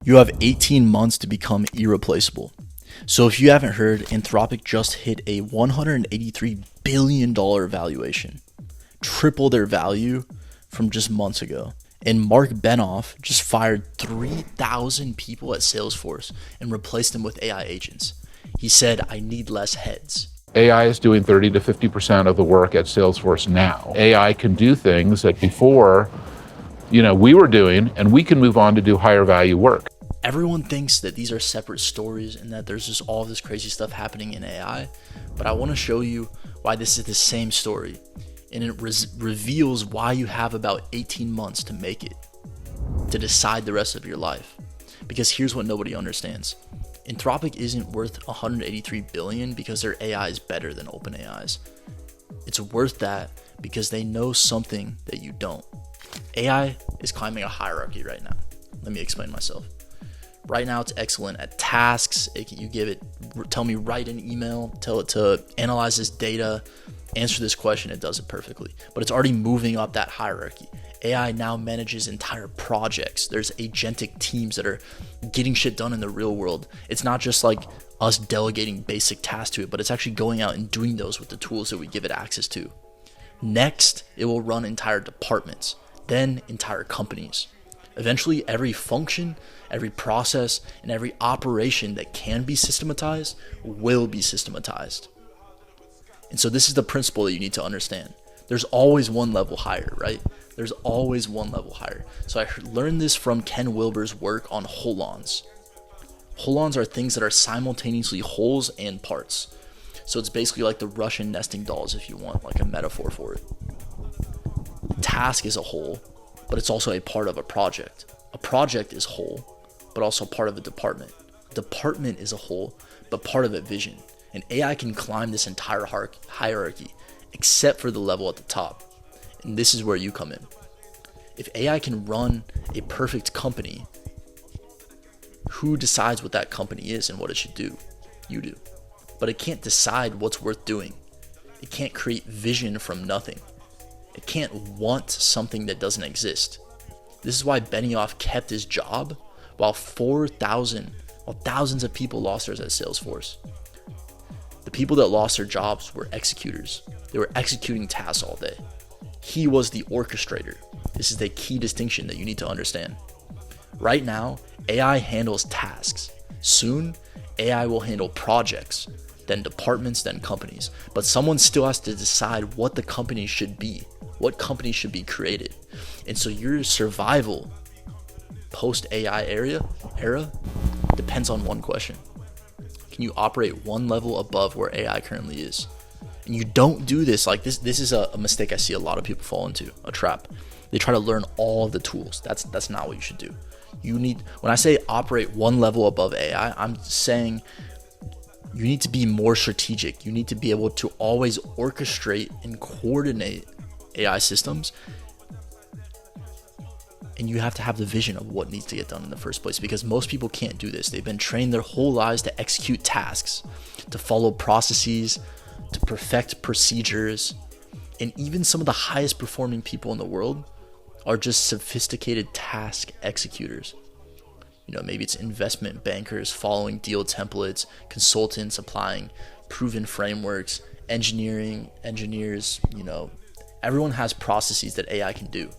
You have 18 months to become irreplaceable. So if you haven't heard, Anthropic just hit a $183 billion valuation, triple their value from just months ago. And Mark Benioff just fired 3,000 people at Salesforce and replaced them with AI agents. He said, "I need less heads." AI is doing 30 to 50% of the work at Salesforce now. AI can do things that before, we were doing, and we can move on to do higher value work. Everyone thinks that these are separate stories and that there's just all this crazy stuff happening in AI, but I want to show you why this is the same story, and it reveals why you have about 18 months to make it, to decide the rest of your life. Because here's what nobody understands. Anthropic isn't worth 183 billion because their AI is better than OpenAI's. It's worth that because they know something that you don't. AI is climbing a hierarchy right now. Let me explain myself. Right now, it's excellent at tasks. Tell me, write an email, tell it to analyze this data, answer this question, it does it perfectly. But it's already moving up that hierarchy. AI now manages entire projects. There's agentic teams that are getting shit done in the real world. It's not just like us delegating basic tasks to it, but it's actually going out and doing those with the tools that we give it access to. Next, it will run entire departments, then entire companies. Eventually, every function, every process, and every operation that can be systematized will be systematized. And so this is the principle that you need to understand. There's always one level higher, right? There's always one level higher. So I learned this from Ken Wilber's work on holons. Holons are things that are simultaneously wholes and parts. So it's basically like the Russian nesting dolls, if you want, like a metaphor for it. Task is a whole, but it's also a part of a project. A project is whole, but also part of a department. A department is a whole, but part of a vision. And AI can climb this entire hierarchy, except for the level at the top. And this is where you come in. If AI can run a perfect company, who decides what that company is and what it should do? You do. But it can't decide what's worth doing. It can't create vision from nothing. It can't want something that doesn't exist. This is why Benioff kept his job while thousands of people lost theirs at Salesforce. The people that lost their jobs were executors. They were executing tasks all day. He was the orchestrator. This is the key distinction that you need to understand. Right now, AI handles tasks. Soon, AI will handle projects, then departments, then companies. But someone still has to decide what the company should be, what company should be created. And so your survival post-AI era depends on one question. Can you operate one level above where AI currently is? And you don't do this like this. This is a mistake I see a lot of people fall into, a trap. They try to learn all of the tools. That's not what you should do. When I say operate one level above AI, I'm saying you need to be more strategic. You need to be able to always orchestrate and coordinate AI systems. And you have to have the vision of what needs to get done in the first place, because most people can't do this. They've been trained their whole lives to execute tasks, to follow processes, to perfect procedures. And even some of the highest performing people in the world are just sophisticated task executors. Maybe it's investment bankers following deal templates, consultants applying proven frameworks, engineers, everyone has processes that AI can do.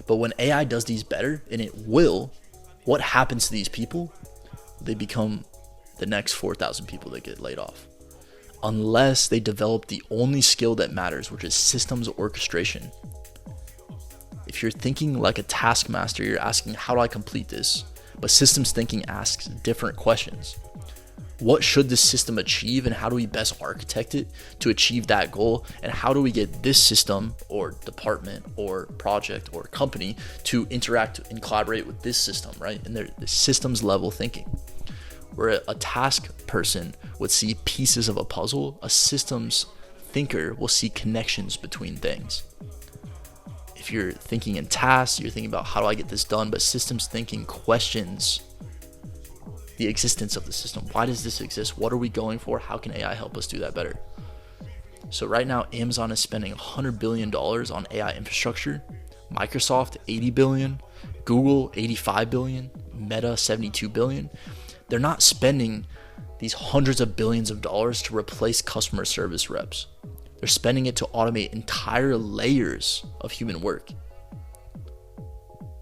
But when AI does these better, and it will, what happens to these people? They become the next 4,000 people that get laid off. Unless they develop the only skill that matters, which is systems orchestration. If you're thinking like a taskmaster, you're asking, how do I complete this? But systems thinking asks different questions. What should this system achieve, and how do we best architect it to achieve that goal? And how do we get this system or department or project or company to interact and collaborate with this system, right? And they're the systems level thinking. Where a task person would see pieces of a puzzle, a systems thinker will see connections between things. If you're thinking in tasks, you're thinking about how do I get this done, but systems thinking questions the existence of the system. Why does this exist? What are we going for? How can AI help us do that better? So right now, Amazon is spending $100 billion on AI infrastructure. Microsoft, $80 billion. Google, $85 billion. Meta 72 billion. They're not spending these hundreds of billions of dollars to replace customer service reps. They're spending it to automate entire layers of human work.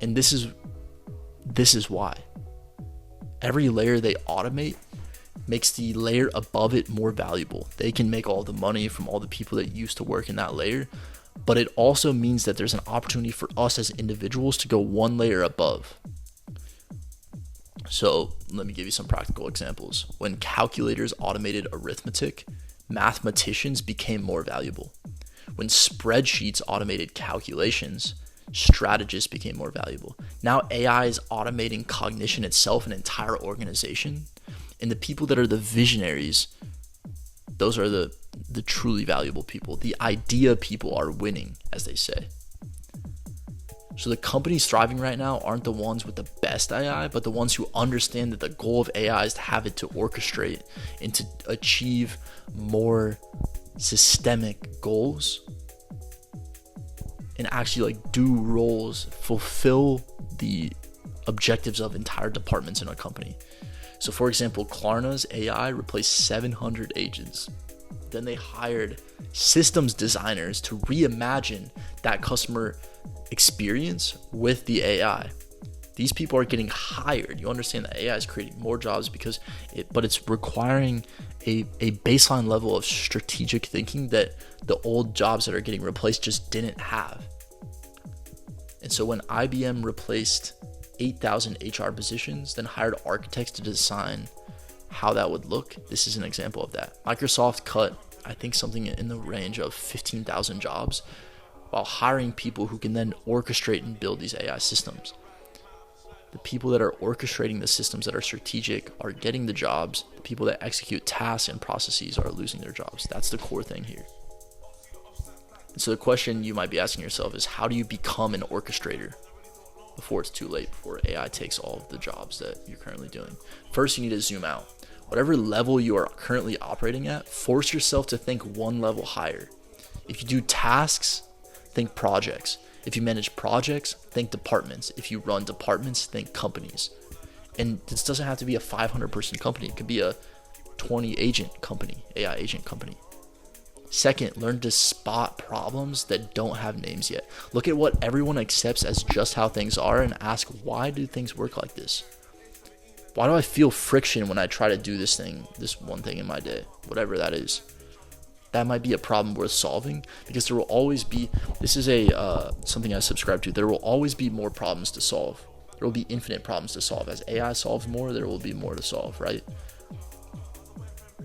And this is why. Every layer they automate makes the layer above it more valuable. They can make all the money from all the people that used to work in that layer, but it also means that there's an opportunity for us as individuals to go one layer above. So let me give you some practical examples. When calculators automated arithmetic, mathematicians became more valuable. When spreadsheets automated calculations, strategists became more valuable. Now AI is automating cognition itself, an entire organization. And the people that are the visionaries, those are the truly valuable people. The idea people are winning, as they say. So the companies thriving right now aren't the ones with the best AI, but the ones who understand that the goal of AI is to have it to orchestrate and to achieve more systemic goals and actually like do roles, fulfill the objectives of entire departments in a company. So for example, Klarna's AI replaced 700 agents. Then they hired systems designers to reimagine that customer experience with the AI. These people are getting hired. You understand that AI is creating more jobs but it's requiring a baseline level of strategic thinking that the old jobs that are getting replaced just didn't have. And so when IBM replaced 8,000 HR positions, then hired architects to design how that would look, this is an example of that. Microsoft cut, I think, something in the range of 15,000 jobs while hiring people who can then orchestrate and build these AI systems. The people that are orchestrating the systems that are strategic are getting the jobs. The people that execute tasks and processes are losing their jobs. That's the core thing here. And so the question you might be asking yourself is, how do you become an orchestrator before it's too late, before AI takes all of the jobs that you're currently doing? First, you need to zoom out. Whatever level you are currently operating at, force yourself to think one level higher. If you do tasks, think projects. If you manage projects, think departments. If you run departments, think companies. And this doesn't have to be a 500-person company. It could be a 20-agent company, AI agent company. Second, learn to spot problems that don't have names yet. Look at what everyone accepts as just how things are and ask, why do things work like this? Why do I feel friction when I try to do this one thing in my day, whatever that is? That might be a problem worth solving, because there will always be, this is something I subscribe to, there will always be more problems to solve. There will be infinite problems to solve. As AI solves more, there will be more to solve, right?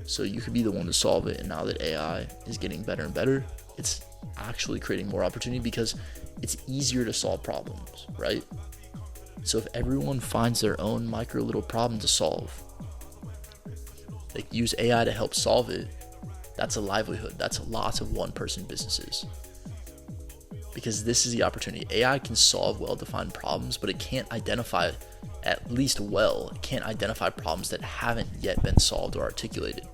So you could be the one to solve it, and now that AI is getting better and better, it's actually creating more opportunity because it's easier to solve problems, right? So if everyone finds their own micro little problem to solve, like use AI to help solve it, that's a livelihood. That's lots of one-person businesses. Because this is the opportunity. AI can solve well-defined problems, but it can't identify, at least well, it can't identify problems that haven't yet been solved or articulated.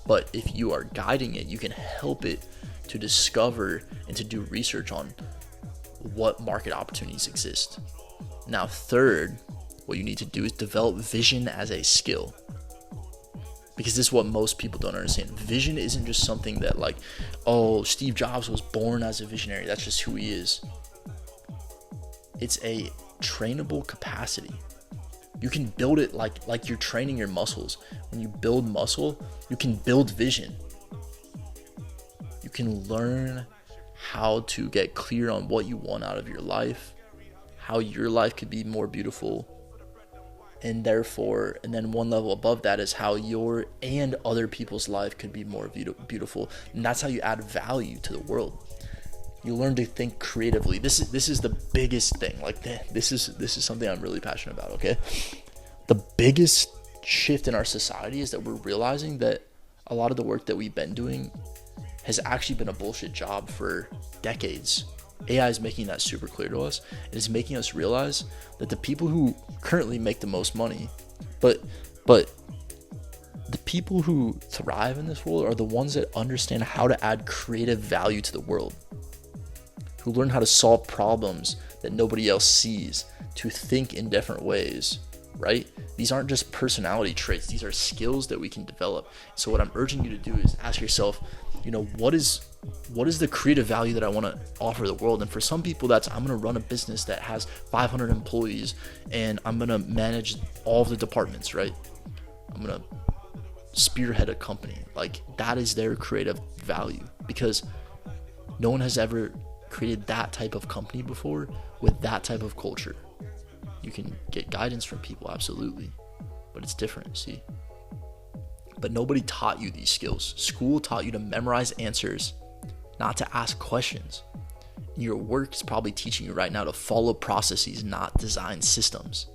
But if you are guiding it, you can help it to discover and to do research on what market opportunities exist. Now, third, what you need to do is develop vision as a skill. Because this is what most people don't understand. Vision isn't just something that like, oh, Steve Jobs was born as a visionary. That's just who he is. It's a trainable capacity. You can build it like you're training your muscles. When you build muscle, you can build vision. You can learn how to get clear on what you want out of your life, how your life could be more beautiful. And then one level above that is how your and other people's life could be more beautiful. And that's how you add value to the world. You learn to think creatively. This is the biggest thing. Like this is something I'm really passionate about, okay? The biggest shift in our society is that we're realizing that a lot of the work that we've been doing has actually been a bullshit job for decades. AI is making that super clear to us. It is making us realize that the people who currently make the most money, but the people who thrive in this world are the ones that understand how to add creative value to the world, who learn how to solve problems that nobody else sees, to think in different ways, right? These aren't just personality traits. These are skills that we can develop. So what I'm urging you to do is ask yourself, what is the creative value that I want to offer the world? And for some people, that's I'm going to run a business that has 500 employees and I'm going to manage all of the departments, right? I'm going to spearhead a company. Like, that is their creative value, because no one has ever created that type of company before with that type of culture. You can get guidance from people, absolutely, but it's different, see? But nobody taught you these skills. School taught you to memorize answers, not to ask questions. And your work is probably teaching you right now to follow processes, not design systems.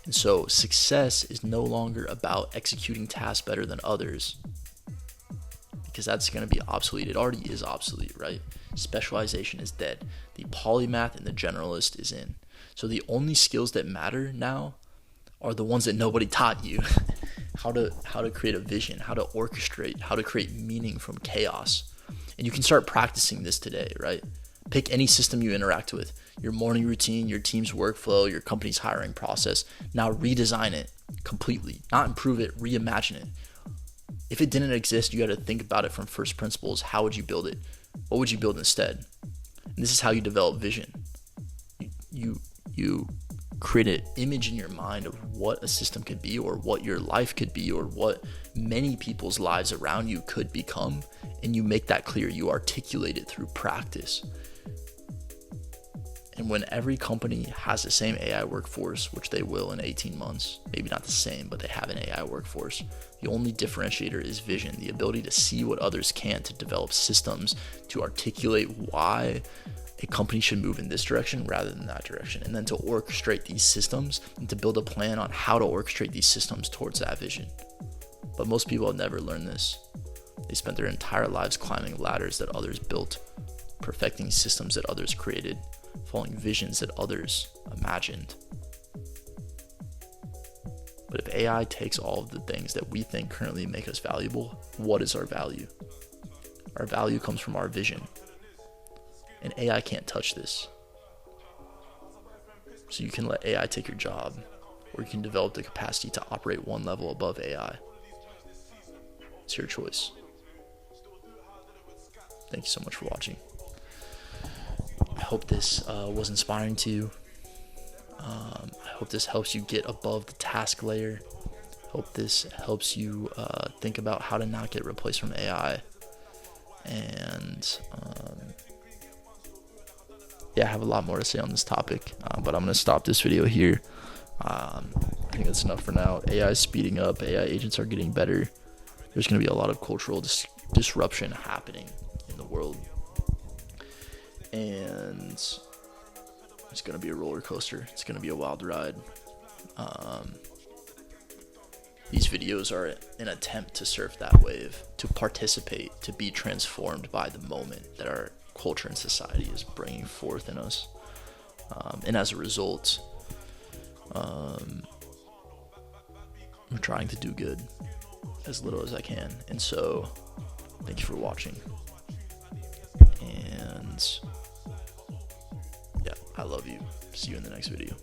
And so success is no longer about executing tasks better than others, because that's going to be obsolete. It already is obsolete, right? Specialization is dead. The polymath and the generalist is in. So the only skills that matter now are the ones that nobody taught you. How to create a vision, how to orchestrate, how to create meaning from chaos. And you can start practicing this today, right? Pick any system you interact with, your morning routine, your team's workflow, your company's hiring process. Now redesign it completely, not improve it, reimagine it. If it didn't exist, you got to think about it from first principles. How would you build it? What would you build instead? And this is how you develop vision. You create an image in your mind of what a system could be, or what your life could be, or what many people's lives around you could become, and you make that clear. You articulate it through practice. And when every company has the same AI workforce, which they will in 18 months, maybe not the same, but they have an AI workforce, the only differentiator is vision, the ability to see what others can't, to develop systems, to articulate why a company should move in this direction rather than that direction, and then to orchestrate these systems and to build a plan on how to orchestrate these systems towards that vision. But most people have never learned this. They spent their entire lives climbing ladders that others built, perfecting systems that others created, following visions that others imagined. But if AI takes all of the things that we think currently make us valuable, what is our value? Our value comes from our vision. And AI can't touch this. So you can let AI take your job, or you can develop the capacity to operate one level above AI. It's your choice. Thank you so much for watching. I hope this was inspiring to you. I hope this helps you get above the task layer. Hope this helps you think about how to not get replaced from AI. And I have a lot more to say on this topic, but I'm going to stop this video here. I think that's enough for now. AI is speeding up. AI agents are getting better. There's going to be a lot of cultural disruption happening in the world. And it's going to be a roller coaster. It's going to be a wild ride. These videos are an attempt to surf that wave, to participate, to be transformed by the moment that our culture and society is bringing forth in us. And as a result, I'm trying to do good as little as I can. And so, thank you for watching. And I love you. See you in the next video.